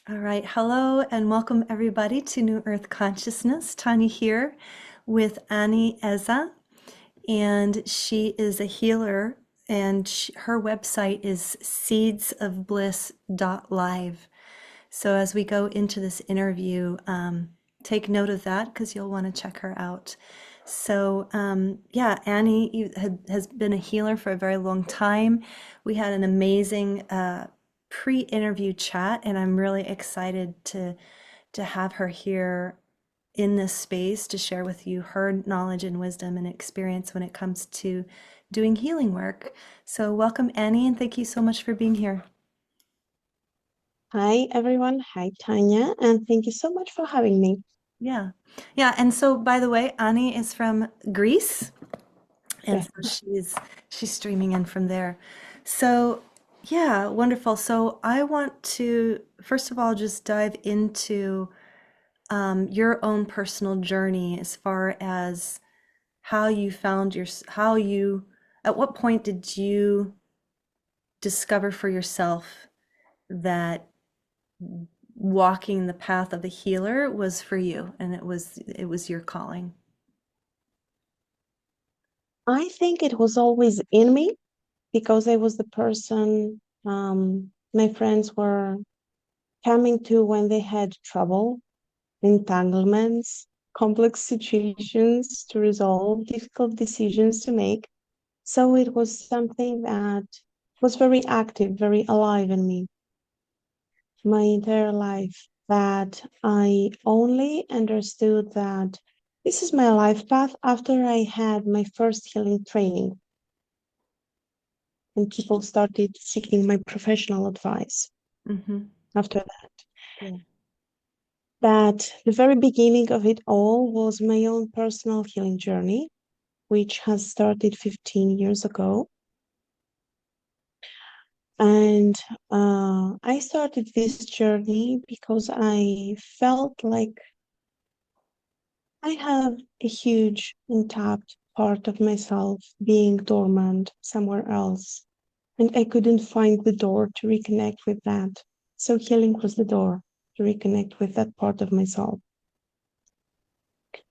All right. Hello and welcome everybody to New Earth Consciousness. Tanya here with Anni Eza, and she is a healer, and her website is seedsofbliss.live. So as we go into this interview, take note of that because you'll want to check her out. So, yeah, Anni has been a healer for a very long time. We had an amazing pre-interview chat, and I'm really excited to have her here in this space to share with you her knowledge and wisdom and experience when it comes to doing healing work. So, welcome, Anni, and thank you so much for being here. Hi, everyone. Hi, Tanya. And thank you so much for having me. Yeah. Yeah. And so, by the way, Anni is from Greece. And Yeah. so she's streaming in from there. So, yeah, wonderful. So I want to first of all just dive into your own personal journey as far as how you found how you, at what point did you discover for yourself that walking the path of the healer was for you and it was your calling? I think it was always in me because I was the person my friends were coming to when they had trouble, entanglements, complex situations to resolve, difficult decisions to make. So it was something that was very active, very alive in me my entire life, that I only understood that this is my life path after I had my first healing training and people started seeking my professional advice Mm-hmm. after that. Yeah. That the very beginning of it all was my own personal healing journey, which has started 15 years ago. And I started this journey because I felt like I have a huge untapped part of myself being dormant somewhere else, and I couldn't find the door to reconnect with that. So healing was the door to reconnect with that part of myself.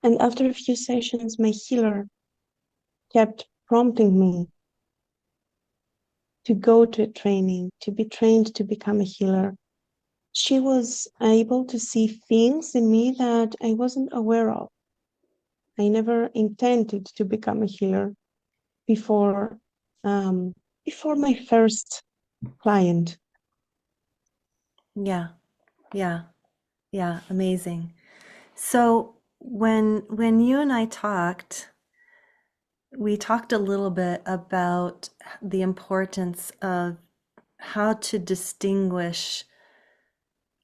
And after a few sessions, my healer kept prompting me to go to a training, to be trained to become a healer. She was able to see things in me that I wasn't aware of. I never intended to become a healer before um, before my first client. Yeah. Yeah. Yeah. Amazing. So when you and I talked, we talked a little bit about the importance of how to distinguish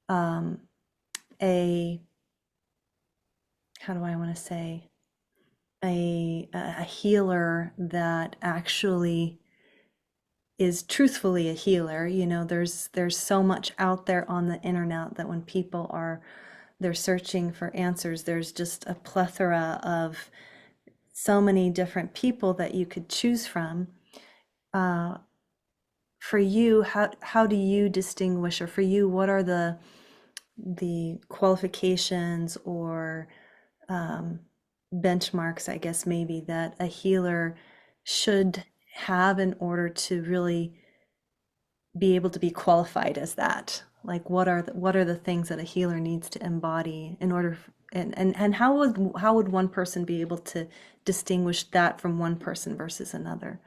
um, a, how do I want to say, a healer that actually is truthfully a healer. You know, there's so much out there on the internet that when people are they're searching for answers, there's just a plethora of so many different people that you could choose from. Uh, for you, how do you distinguish, or for you, what are the qualifications or um, benchmarks, I guess maybe, that a healer should have in order to really be able to be qualified as that? Like, what are the things that a healer needs to embody in order, and how would one person be able to distinguish that from one person versus another?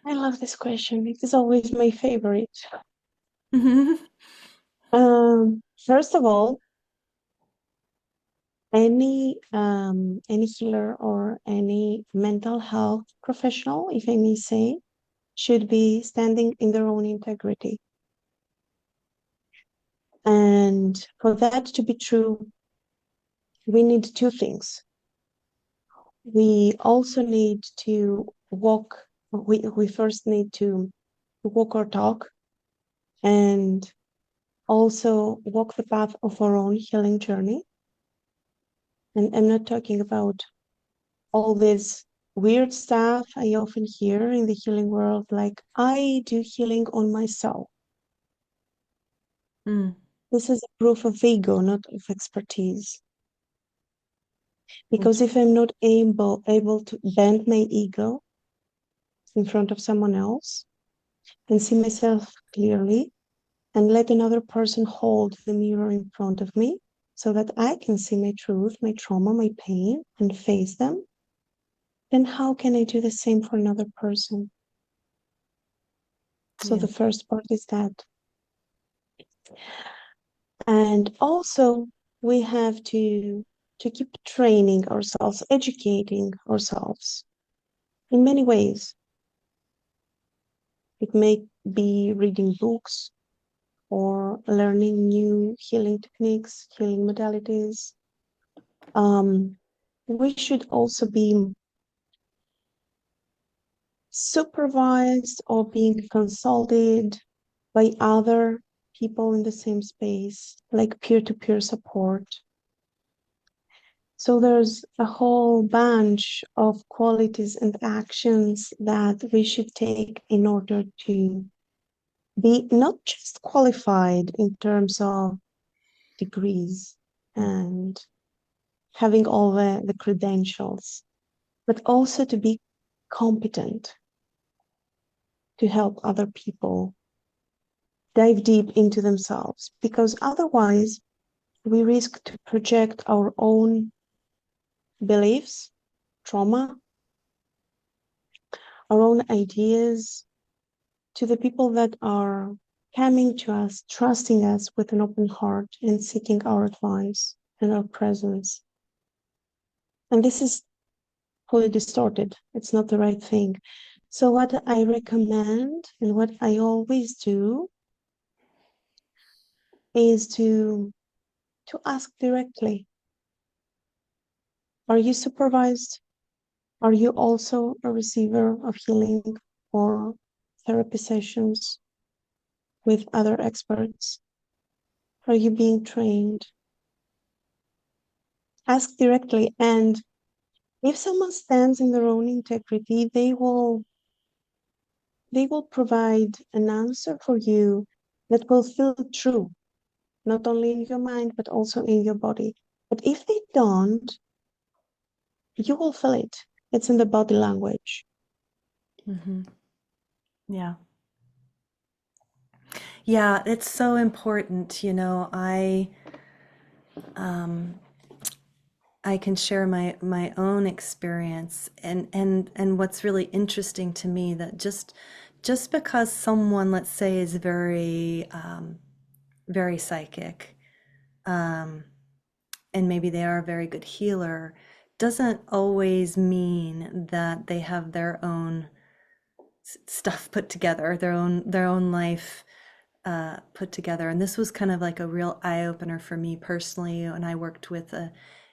I love this question. It is always my favorite. Hmm. First of all, any healer or any mental health professional, if I may say, should be standing in their own integrity. And for that to be true, we need two things. We also need to we first need to walk our talk and also walk the path of our own healing journey. And I'm not talking about all this weird stuff I often hear in the healing world, like I do healing on myself. Mm. This is a proof of ego, not of expertise. Thank Because if I'm not able to bend my ego in front of someone else and see myself clearly and let another person hold the mirror in front of me so that I can see my truth, my trauma, my pain, and face them, then how can I do the same for another person? So you. the first part is that. And also we have to keep training ourselves, educating ourselves in many ways. It may be reading books or learning new healing techniques, healing modalities. Um, we should also be supervised or being consulted by other people in the same space, like peer-to-peer support. So there's a whole bunch of qualities and actions that we should take in order to be not just qualified in terms of degrees and having all the credentials, but also to be competent to help other people dive deep into themselves, because otherwise we risk to project our own beliefs, trauma, our own ideas to the people that are coming to us, trusting us with an open heart and seeking our advice and our presence. And this is fully distorted. It's not the right thing. So, what I recommend and what I always do is to ask directly, are you supervised? Are you also a receiver of healing or therapy sessions with other experts? Are you being trained? Ask directly. And if someone stands in their own integrity, they will provide an answer for you that will feel true, not only in your mind, but also in your body. But if they don't, you will feel it. It's in the body language. Hmm. Yeah. Yeah, it's so important. Um, I can share my own experience, and what's really interesting to me that just because someone, let's say, is very psychic, um, and maybe they are a very good healer, doesn't always mean that they have their own stuff put together, their own life put together. And this was kind of like a real eye opener for me personally. And I worked with a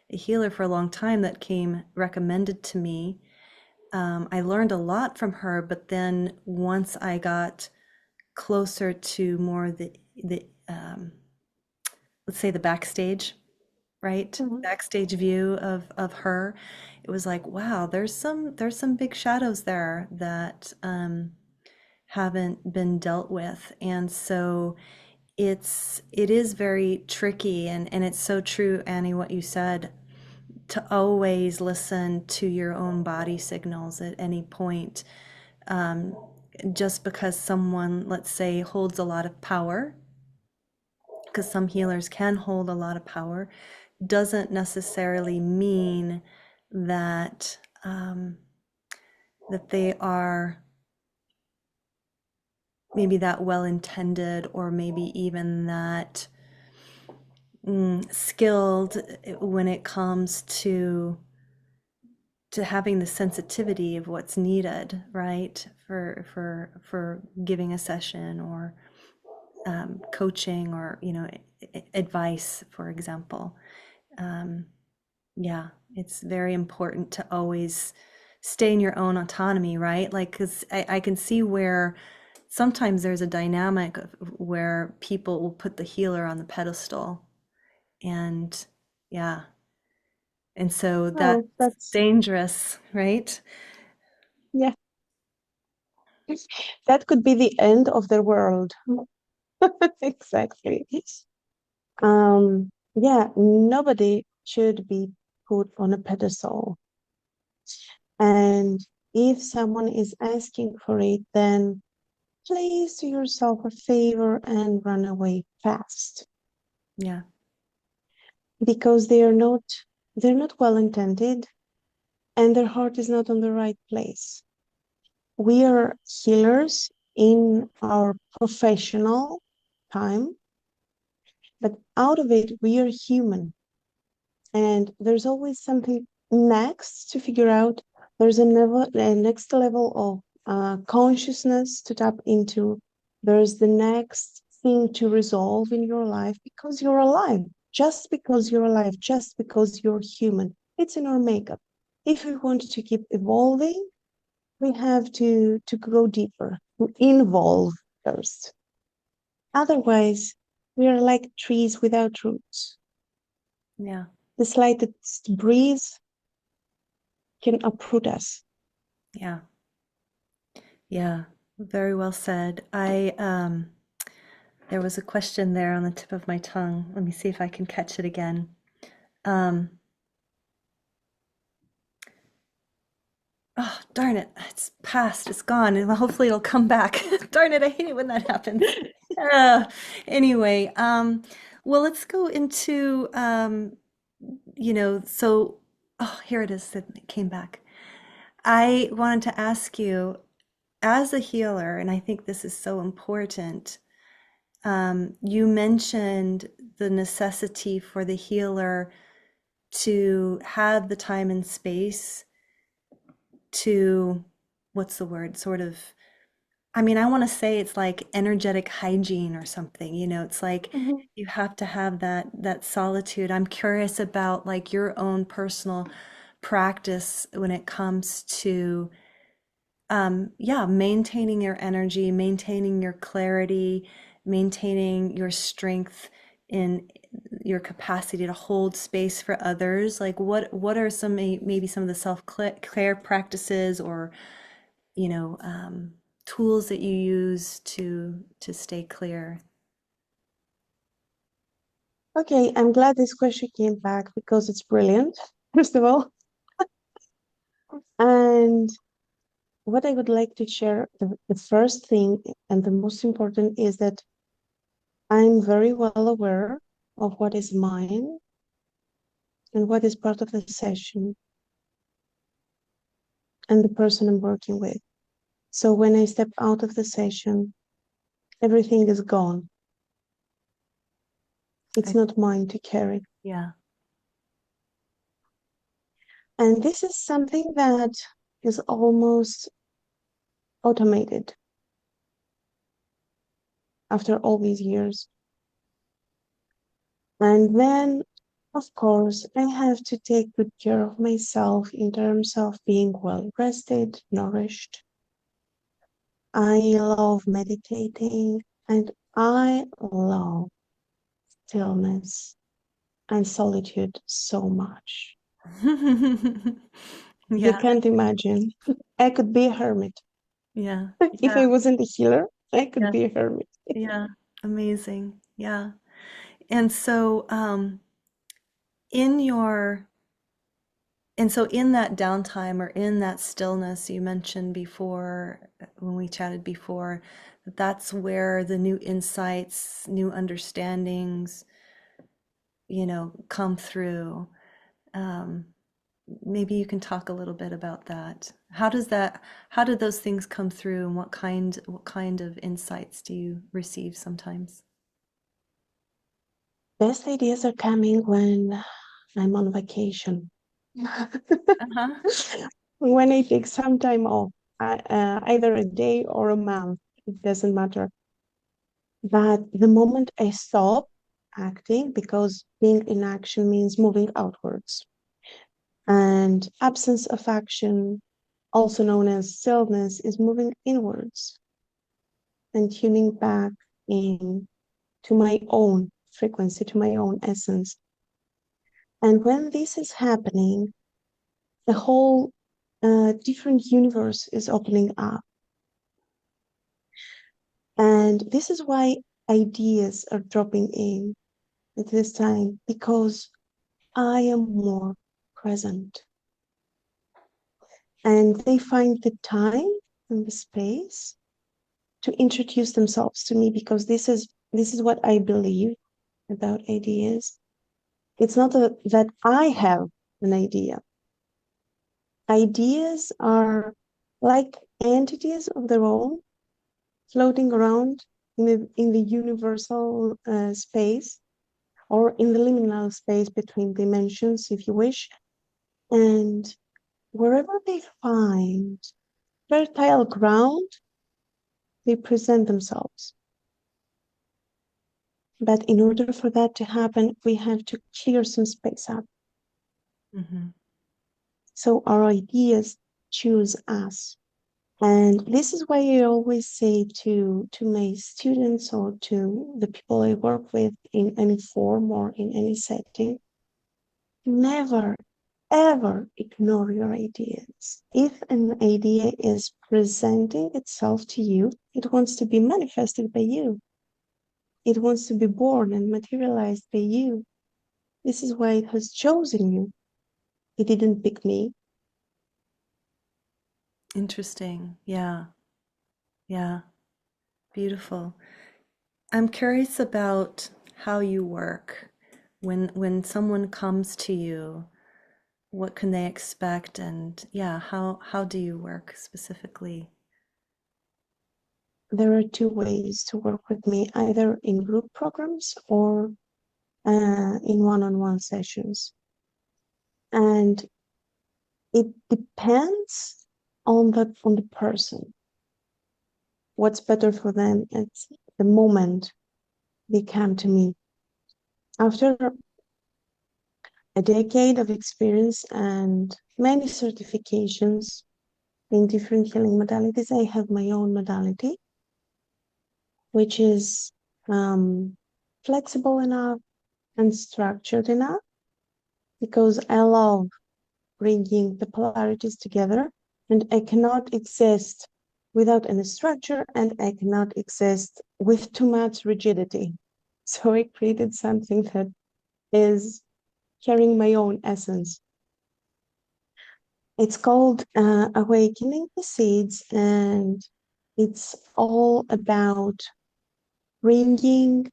healer for a long time that came recommended to me. I learned a lot from her, but then once I got closer to more the let's say the backstage, right? Mhm. Backstage view of her, it was like, wow, there's some big shadows there that haven't been dealt with. And so it is very tricky, and it's so true, Annie, what you said, to always listen to your own body signals at any point. Um, just because someone, let's say, holds a lot of power, because some healers can hold a lot of power, doesn't necessarily mean that that they are maybe that well intended, or maybe even that skilled when it comes to having the sensitivity of what's needed, right? For giving a session, or coaching, or advice, for example. Um, yeah, it's very important to always stay in your own autonomy, right? Like, because I can see where sometimes there's a dynamic where people will put the healer on the pedestal, and yeah, and so that's Well, that's, dangerous, right? yeah, that could be the end of the world. Exactly. Yeah, nobody should be put on a pedestal. And if someone is asking for it, then please do yourself a favor and run away fast Yeah. because they're not well intended and their heart is not on the right place. We are healers in our professional time, but out of it, we are human. And there's always something next to figure out. There's a next level of consciousness to tap into. There's the next thing to resolve in your life because you're alive. Just because you're alive, just because you're human. It's in our makeup. If we want to keep evolving, we have to go deeper, to involve first. Otherwise, we are like trees without roots. Yeah. The slightest breeze can uproot us. Yeah. Yeah. Very well said. I there was a question there on the tip of my tongue. Let me see if I can catch it again. Um, oh, darn it. It's past. It's gone. And hopefully it'll come back. Darn it. I hate it when that happens. Uh, anyway, well, let's go into, so, oh, here it is. It came back. I wanted to ask you, as a healer, and I think this is so important, you mentioned the necessity for the healer to have the time and space to, what's the word, sort of, I mean, I want to say it's like energetic hygiene or something, it's like Mhm. you have to have that solitude. I'm curious about like your own personal practice when it comes to yeah, maintaining your energy, maintaining your clarity, maintaining your strength in your capacity to hold space for others. Like what are some maybe some of the self-care practices or, you know, tools that you use to stay clear? Okay, I'm glad this question came back because it's brilliant, first of all. And what I would like to share, the first thing and the most important is that I'm very well aware of what is mine and what is part of the session and the person I'm working with. So when I step out of the session, everything is gone. It's I, not mine to carry. yeah, And this is something that is almost automated after all these years. And then, of course, I have to take good care of myself in terms of being well rested, nourished. I love meditating and I love stillness and solitude so much. You yeah, can't imagine. I could be a hermit. yeah, If yeah, I wasn't a healer, I could yeah, be a hermit. yeah. Amazing. Yeah. And so, in your and so in that downtime or in that stillness you mentioned before when we chatted before, that's where the new insights, new understandings, come through. Um, Maybe you can talk a little bit about that. How do those things come through and what kind of insights do you receive sometimes? Best ideas are coming when I'm on vacation. Uh-huh. When I take some time off, either a day or a month, it doesn't matter. But the moment I stop acting, because being in action means moving outwards, and absence of action, also known as stillness, is moving inwards and tuning back in to my own frequency, to my own essence. And when this is happening, the whole different universe is opening up. And this is why ideas are dropping in at this time because I am more present. And they find the time and the space to introduce themselves to me because this is what I believe about ideas. It's not that I have an idea. Ideas are like entities of their own, floating around in the universal space or in the liminal space between dimensions, if you wish. And wherever they find fertile ground, they present themselves. But in order for that to happen, we have to clear some space up. Mm-hmm. So our ideas choose us. And this is why I always say to my students or to the people I work with in any form or in any setting, never, ever ignore your ideas. If an idea is presenting itself to you, it wants to be manifested by you. It wants to be born and materialized by you. This is why it has chosen you. It didn't pick me. Interesting. Yeah. Yeah. Beautiful. I'm curious about how you work. When someone comes to you, what can they expect? And yeah, how do you work specifically? There are two ways to work with me, either in group programs or in one-on-one sessions. And it depends on the person, what's better for them at the moment they come to me. After a decade of experience and many certifications in different healing modalities, I have my own modality, which is flexible enough and structured enough because I love bringing the polarities together, and I cannot exist without any structure, and I cannot exist with too much rigidity. So I created something that is carrying my own essence. It's called Awakening the Seeds, and it's all about bringing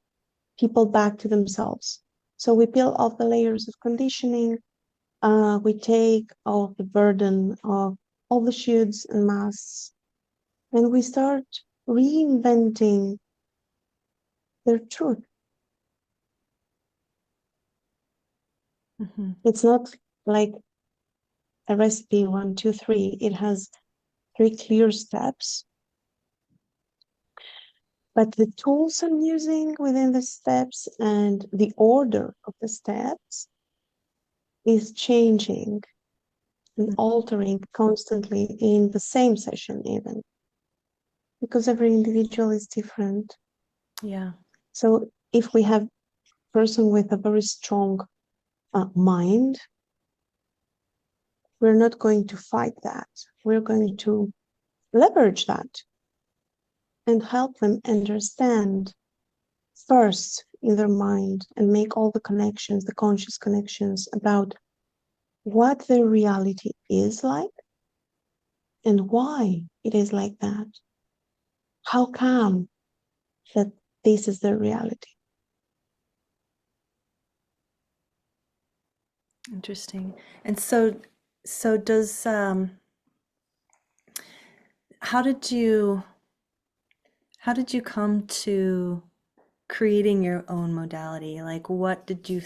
people back to themselves. So we peel off the layers of conditioning. We take off the burden of all the shoulds and musts, and we start reinventing their truth. Mm-hmm. It's not like a recipe, 1, 2, 3. It has 3 clear steps, but the tools I'm using within the steps and the order of the steps is changing and altering constantly in the same session, even because every individual is different. Yeah. So if we have a person with a very strong mind, we're not going to fight that. We're going to leverage that and help them understand first in their mind and make all the connections, the conscious connections about what their reality is like and why it is like that. How come that this is their reality? Interesting. And so does how did you how did you come to creating your own modality? Like, what did you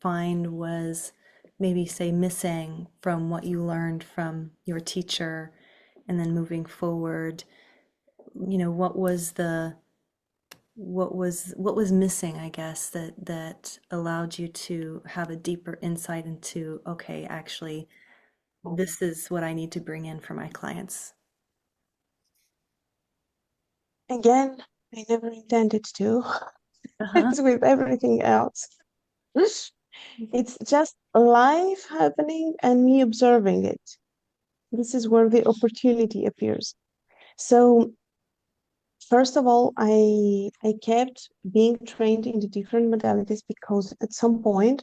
find was maybe, say, missing from what you learned from your teacher, and then moving forward, what was what was missing, I guess, that allowed you to have a deeper insight into, okay, actually, this is what I need to bring in for my clients. Again, I never intended to. Uh-huh. It's with everything else. It's just life happening and me observing it. This is where the opportunity appears. So First of all, I kept being trained in the different modalities because at some point,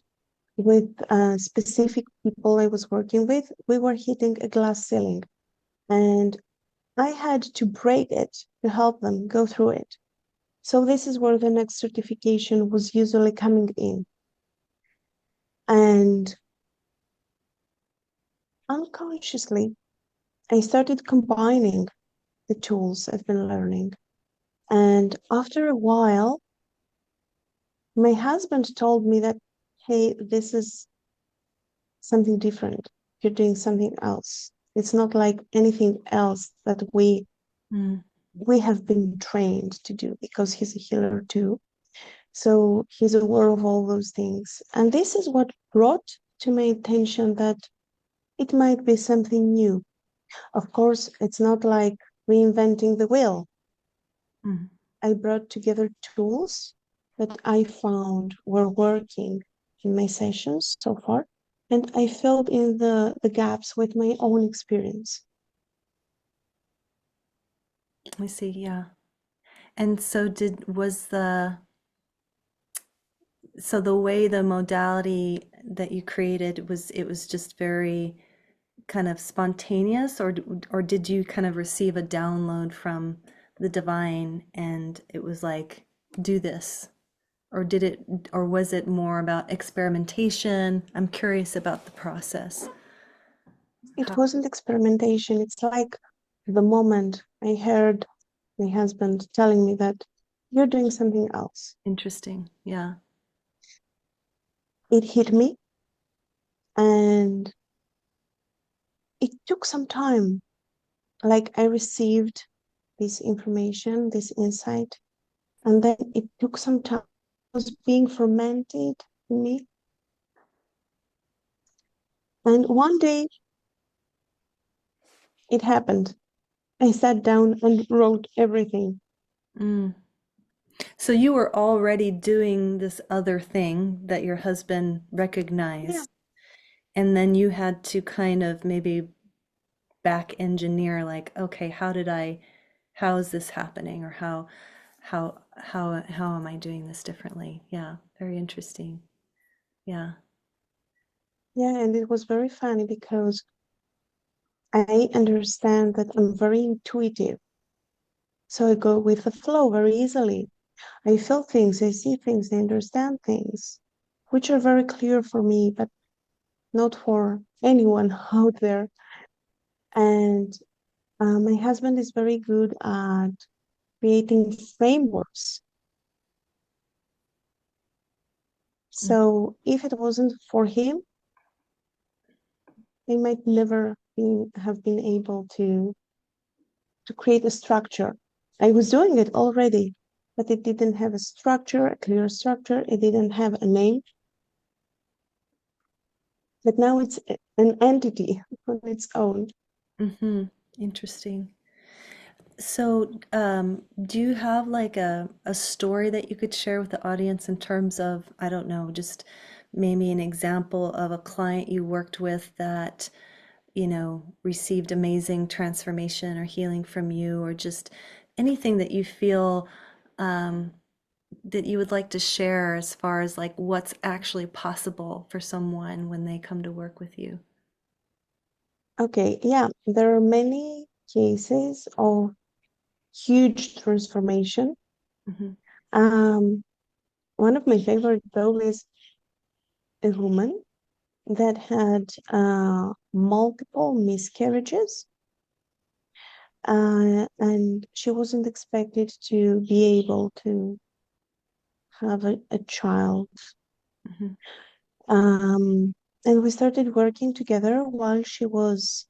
with specific people I was working with, we were hitting a glass ceiling, and I had to break it to help them go through it. So this is where the next certification was usually coming in. And unconsciously, I started combining the tools I've been learning. And after a while, my husband told me that, hey, this is something different. You're doing something else. It's not like anything else that Mm, we have been trained to do because he's a healer too. So he's aware of all those things. And this is what brought to my attention that it might be something new. Of course, it's not like reinventing the wheel. mm. I brought together tools that I found were working in my sessions so far, and I filled in the gaps with my own experience. I see, yeah. And so so the way the modality that you created it was just very kind of spontaneous, or did you kind of receive a download from the divine and it was like, do this? Or did it, or was it more about experimentation? I'm curious about the process. It How wasn't experimentation. It's like the moment I heard my husband telling me that you're doing something else. interesting. Yeah. It hit me, and it took some time. Like I received this information, this insight, and then it took some time. It was being fermented in me. And one day it happened. I sat down and wrote everything. Mm. So you were already doing this other thing that your husband Yeah. recognized, and then you had to kind of maybe back engineer, like, okay, how is this happening? Or how am I doing this differently? Yeah, very interesting. Yeah. Yeah, and it was very funny because I understand that I'm very intuitive. So I go with the flow very easily. I feel things, I see things, I understand things, which are very clear for me, but not for anyone out there. And my husband is very good at creating frameworks. Mm, So if it wasn't for him, I might never have been able to create a structure. I was doing it already, but it didn't have a structure, a clear structure. It didn't have a name, but now it's an entity on its own. mm-hmm. Interesting. So, do you have like a story that you could share with the audience in terms of, I don't know, just maybe an example of a client you worked with that, received amazing transformation or healing from you, or just anything that you feel um, that you would like to share as far as like what's actually possible for someone when they come to work with you? Okay, yeah, there are many cases of huge transformation. Hmm. Um, One of my favorite though is a woman that had multiple miscarriages, and she wasn't expected to be able to have a child. Hmm. And we started working together while she was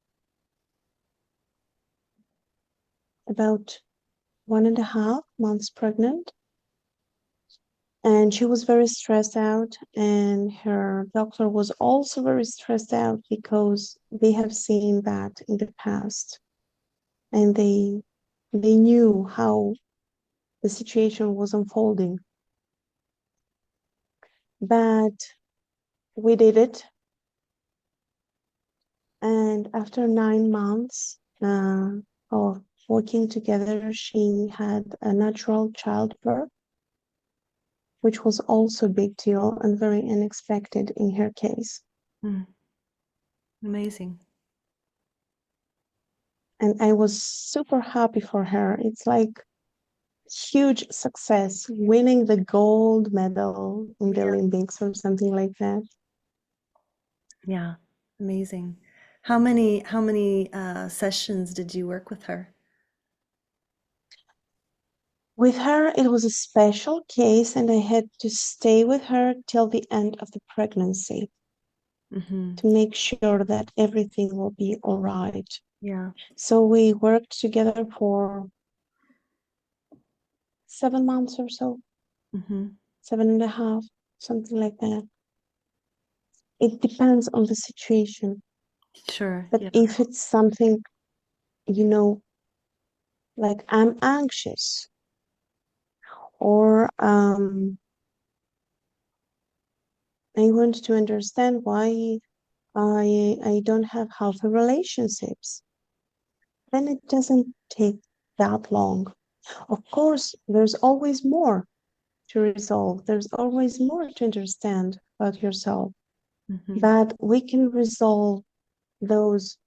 about 1.5 months pregnant. And she was very stressed out, and her doctor was also very stressed out because they have seen that in the past, and they knew how the situation was unfolding. But we did it, and after 9 months of working together, she had a natural childbirth, which was also a big deal and very unexpected in her case. Mm, amazing. And I was super happy for her. It's like huge success, winning the gold medal in the Yeah. Olympics or something like that. Yeah. Amazing. How many sessions did you work with her? With her, it was a special case, and I had to stay with her till the end of the pregnancy Mm-hmm. to make sure that everything will be all right. Yeah. So we worked together for 7 months or so, Mm-hmm. 7.5, something like that. It depends on the situation. Sure. But Yeah. if it's something, you know, like I'm anxious or I want to understand why I don't have healthy relationships, then it doesn't take that long. Of course, there's always more to resolve. There's always more to understand about yourself. Mm-hmm. But we can resolve those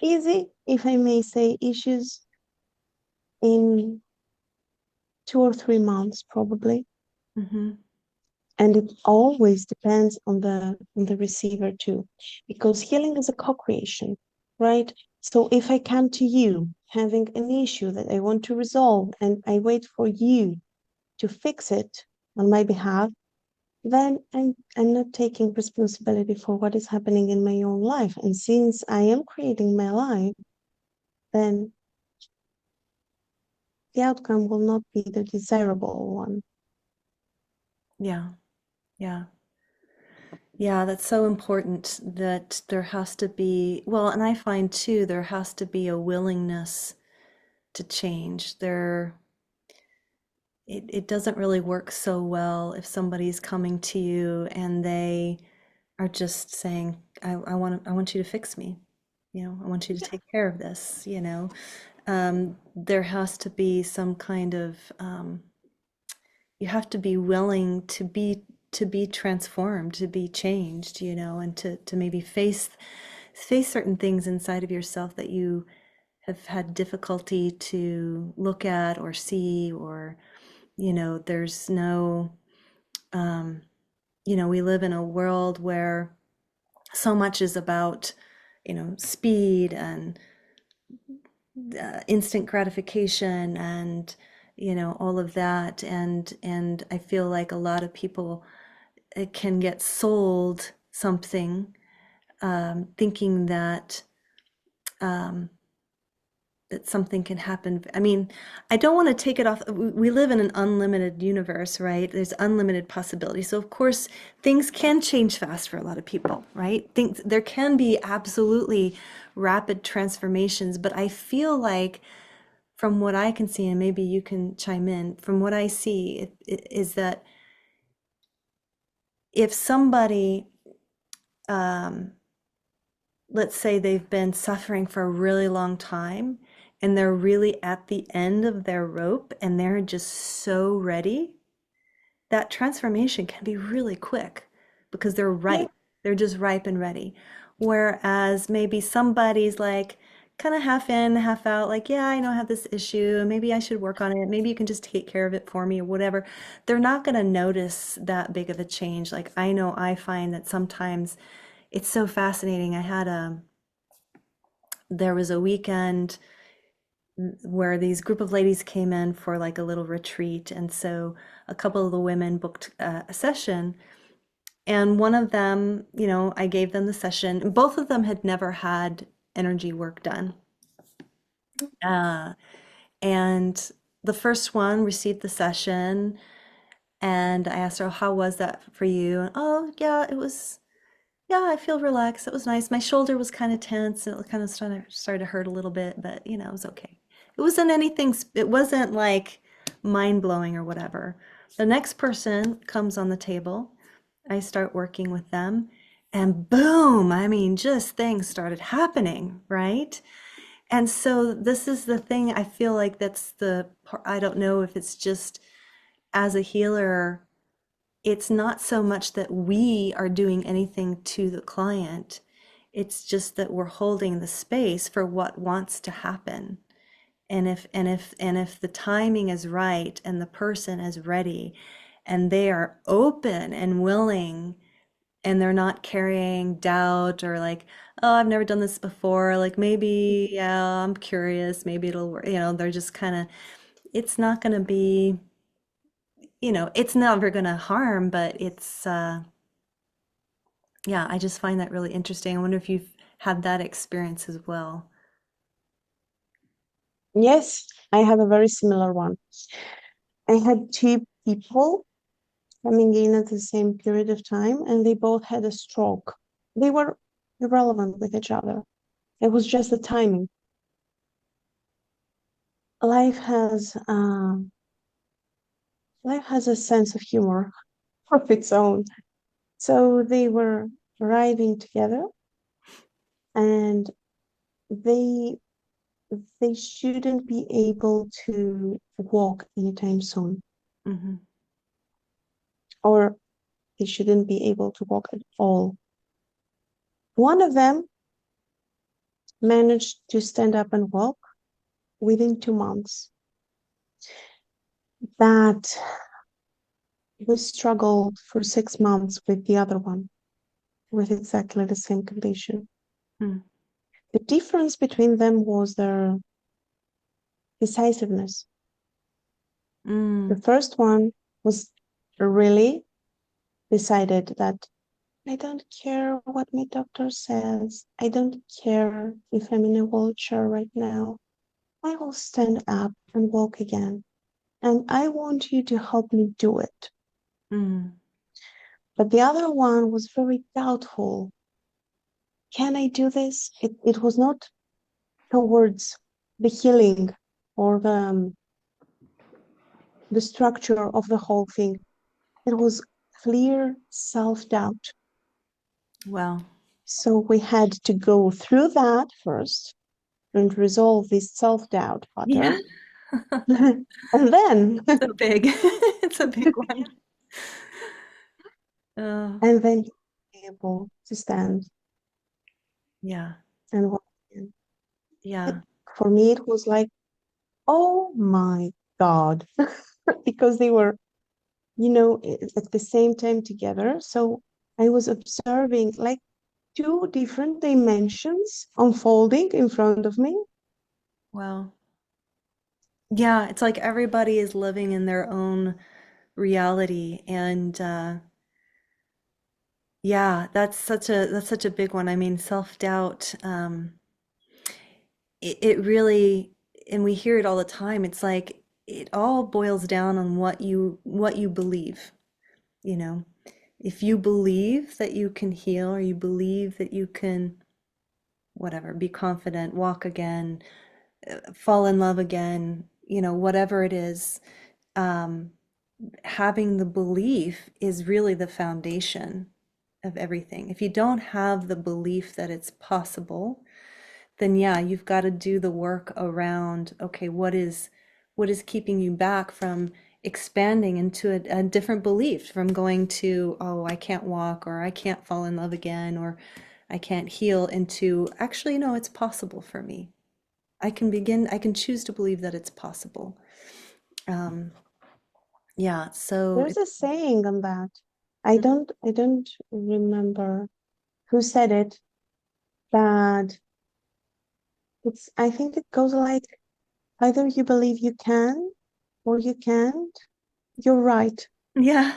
easy, if I may say, issues in 2 or 3 months, probably. Mm-hmm. And it always depends on the receiver too, because healing is a co-creation, right? So if I come to you having an issue that I want to resolve and I wait for you to fix it on my behalf, then I'm not taking responsibility for what is happening in my own life. And since I am creating my life, then the outcome will not be the desirable one. Yeah. Yeah. Yeah, that's so important that there has to be, well, and I find too, there has to be a willingness to change. It doesn't really work so well if somebody's coming to you and they are just saying, I want you to fix me. I want you to take care of this, There has to be some kind of, you have to be willing to be transformed, to be changed, and to maybe face certain things inside of yourself that you have had difficulty to look at or see, or there's no um we live in a world where so much is about speed and instant gratification and all of that, and I feel like a lot of people can get sold something, thinking um, that something can happen. I mean, I don't want to take it off. We live in an unlimited universe, right? There's unlimited possibility. So of course, things can change fast for a lot of people, right? Things there can be absolutely rapid transformations, but I feel like from what I can see, and maybe you can chime in, from what I see, is that if somebody, um, let's say they've been suffering for a really long time and they're really at the end of their rope and they're just so ready, that transformation can be really quick because they're Yeah, ripe. They're just ripe and ready. Whereas maybe somebody's like kind of half in, half out, like, yeah, I know I have this issue. Maybe I should work on it. Maybe you can just take care of it for me or whatever. They're not going to notice that big of a change. Like, I know I find that sometimes it's so fascinating. There was a weekend where these group of ladies came in for like a little retreat. And so a couple of the women booked a session. And one of them, I gave them the session. Both of them had never had energy work done. Uh, and the first one received the session. And I asked her, how was that for you? And, oh, yeah, yeah, I feel relaxed. It was nice. My shoulder was kind of tense. It kind of started to hurt a little bit, but it was okay. It wasn't anything, it wasn't like mind blowing or whatever. The next person comes on the table. I start working with them, and boom, I mean, just things started happening, right? And so this is the thing, I feel like that's the part, I don't know if it's just as a healer, it's not so much that we are doing anything to the client. It's just that we're holding the space for what wants to happen. And if the timing is right and the person is ready and they are open and willing and they're not carrying doubt or like, oh, I've never done this before, like maybe, yeah, I'm curious, maybe it'll work, they're just kind of, it's not going to be, it's never going to harm, but it's yeah, I just find that really interesting. I wonder if you've had that experience as well. Yes, I have a very similar one. I had two people coming in at the same period of time, and they both had a stroke. They were irrelevant with each other. It was just the timing. Life has life has a sense of humor of its own. So they were arriving together, and they they shouldn't be able to walk anytime soon, Hmm. or they shouldn't be able to walk at all. One of them managed to stand up and walk within 2 months. That we struggled for 6 months with the other one with exactly the same condition. Mm. The difference between them was their decisiveness. The Mm. first one was really decided that I don't care what my doctor says. I don't care if I'm in a wheelchair right now. I will stand up and walk again. And I want you to help me do it. Mm. But the other one was very doubtful. Can I do this? It was not towards the healing or the structure of the whole thing. It was clear self doubt. Well, So we had to go through that first and resolve this self doubt yeah, pattern. And then, so big. It's a big one. Oh, and then be able to stand yeah, and walk again. It, yeah, for me, it was like, oh my God, because they were, at the same time together. So I was observing like two different dimensions unfolding in front of me. well, yeah, it's like everybody is living in their own reality, and yeah, that's such a big one. I mean, self-doubt, it really, and we hear it all the time. It's like it all boils down on what you believe, you know. If you believe that you can heal, or you believe that you can, whatever, be confident, walk again, fall in love again, whatever it is, um, having the belief is really the foundation of everything. If you don't have the belief that it's possible, then yeah, you've got to do the work around, okay, what is keeping you back from expanding into a different belief, from going to, oh, I can't walk, or I can't fall in love again, or I can't heal, into actually, no, it's possible for me. I can choose to believe that it's possible. Um, yeah, so There's a saying on that. I don't remember who said it, but I think it goes like either you believe you can or you can't. You're right yeah.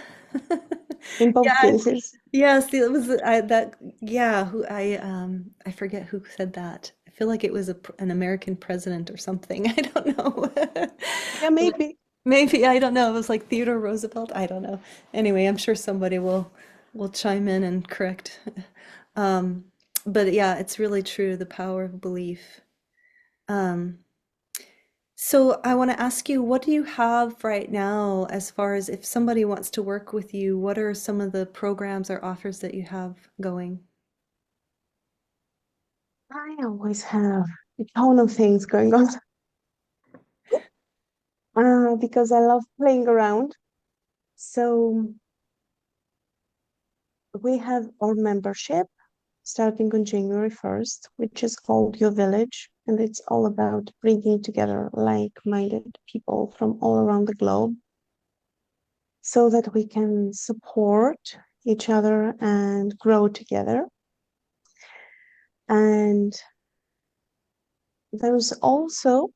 in both Yeah, cases. yes, it was that, yeah, who I forget who said that. I feel like it was an American president or something. I don't know. Yeah, But maybe. maybe, I don't know. It was like Theodore Roosevelt. I don't know. Anyway, I'm sure somebody will chime in and correct. Um, but yeah, it's really true, the power of belief. Um, so I want to ask you, what do you have right now as far as if somebody wants to work with you, what are some of the programs or offers that you have going? I always have a ton of things going on because I love playing around. So we have our membership starting on January 1st, which is called Your Village. And it's all about bringing together like-minded people from all around the globe so that we can support each other and grow together. And there's also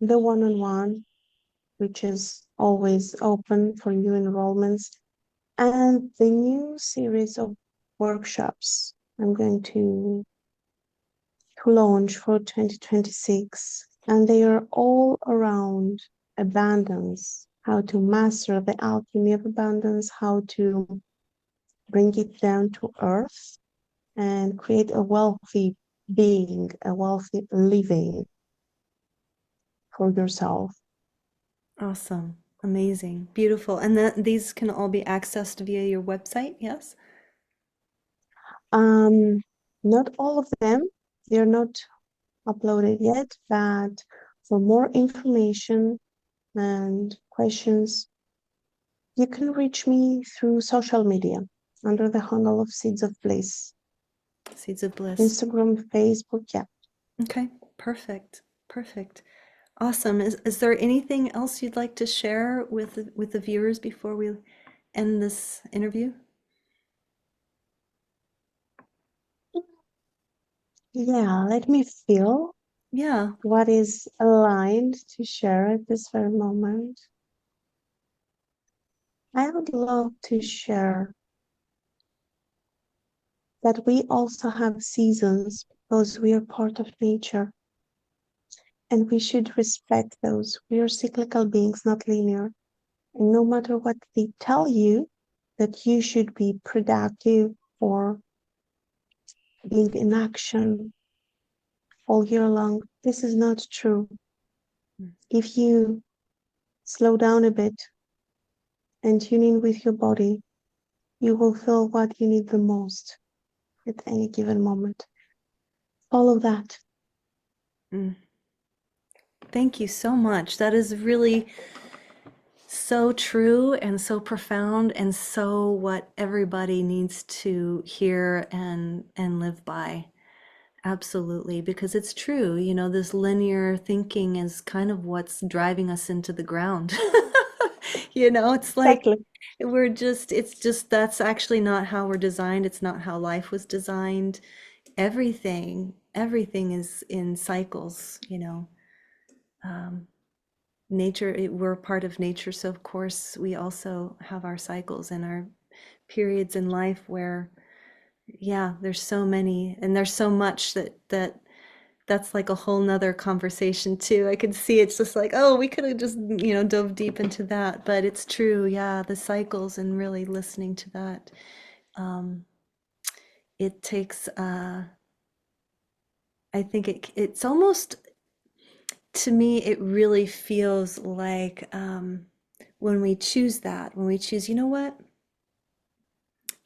the one-on-one, which is always open for new enrollments, and the new series of workshops I'm going to launch for 2026. And they are all around abundance, how to master the alchemy of abundance, how to bring it down to earth and create a wealthy being, a wealthy living for yourself. Awesome. Amazing. Beautiful. And these can all be accessed via your website, yes? Um, Not all of them, they're not uploaded yet, but for more information and questions, you can reach me through social media under the handle of Seeds of Bliss, Seeds of Bliss. Instagram, Facebook. Yeah. Okay, perfect. Perfect. Awesome. Is there anything else you'd like to share with the viewers before we end this interview? Yeah, let me feel Yeah. what is aligned to share at this very moment. I would love to share that we also have seasons because we are part of nature and we should respect those. We are cyclical beings, not linear. And no matter what they tell you, that you should be productive or being in action all year long, this is not true. If you slow down a bit and tune in with your body, you will feel what you need the most at any given moment. Follow that. Mm. Thank you so much. That is really so true and so profound and so what everybody needs to hear and live by. Absolutely, because it's true, this linear thinking is kind of what's driving us into the ground. It's like Exactly. it's just that's actually not how we're designed. It's not how life was designed. Everything is in cycles. Um, we're part of nature, so of course we also have our cycles and our periods in life where, yeah, there's so many and there's so much that's like a whole nother conversation too. I could see it's just like, oh, we could have just, dove deep into that. But it's true, yeah, the cycles and really listening to that. Um, it takes, I think it's almost, to me, it really feels like when we choose, you know what?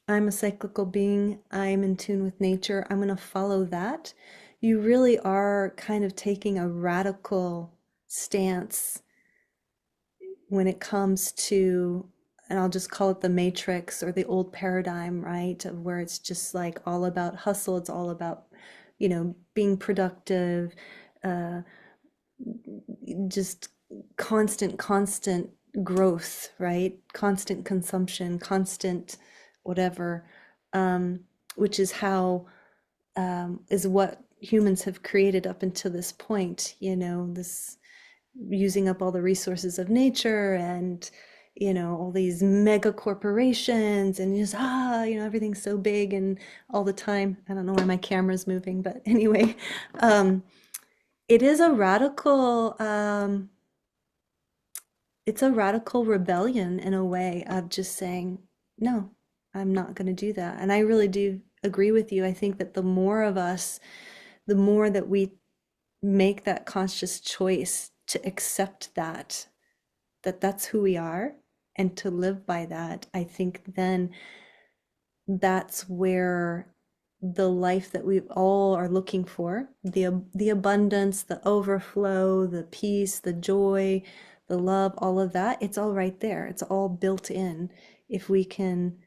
I'm a cyclical being. I'm in tune with nature. I'm going to follow that. You really are kind of taking a radical stance when it comes to, and I'll just call it the matrix or the old paradigm, right? Of where it's just like all about hustle. It's all about, being productive, uh, just constant growth, right? Constant consumption, constant whatever, um, which is how is what humans have created up until this point. This using up all the resources of nature and all these mega corporations and just everything's so big and all the time. I don't know why my camera's moving, but anyway, um, it is a radical it's a radical rebellion in a way of just saying, no, I'm not going to do that. And I really do agree with you. I think that the more of us, the more that we make that conscious choice to accept that that's who we are and to live by that, I think then that's where the life that we all are looking for, the abundance, the overflow, the peace, the joy, the love, all of that, it's all right there. It's all built in if we can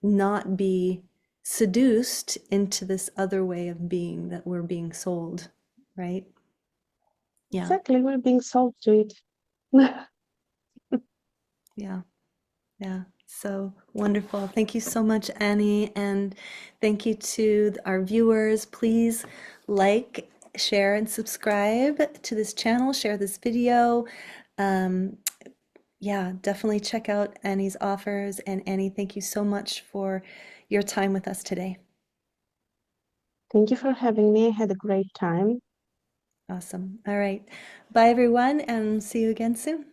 not be seduced into this other way of being that we're being sold, right? Yeah, Exactly, we're being sold to it. yeah, yeah. So wonderful. Thank you so much, Annie. And thank you to our viewers. Please like, share, and subscribe to this channel. Share this video. Um, yeah, definitely check out Annie's offers. And Annie, thank you so much for your time with us today. Thank you for having me. I had a great time. Awesome. All right. Bye, everyone, and see you again soon.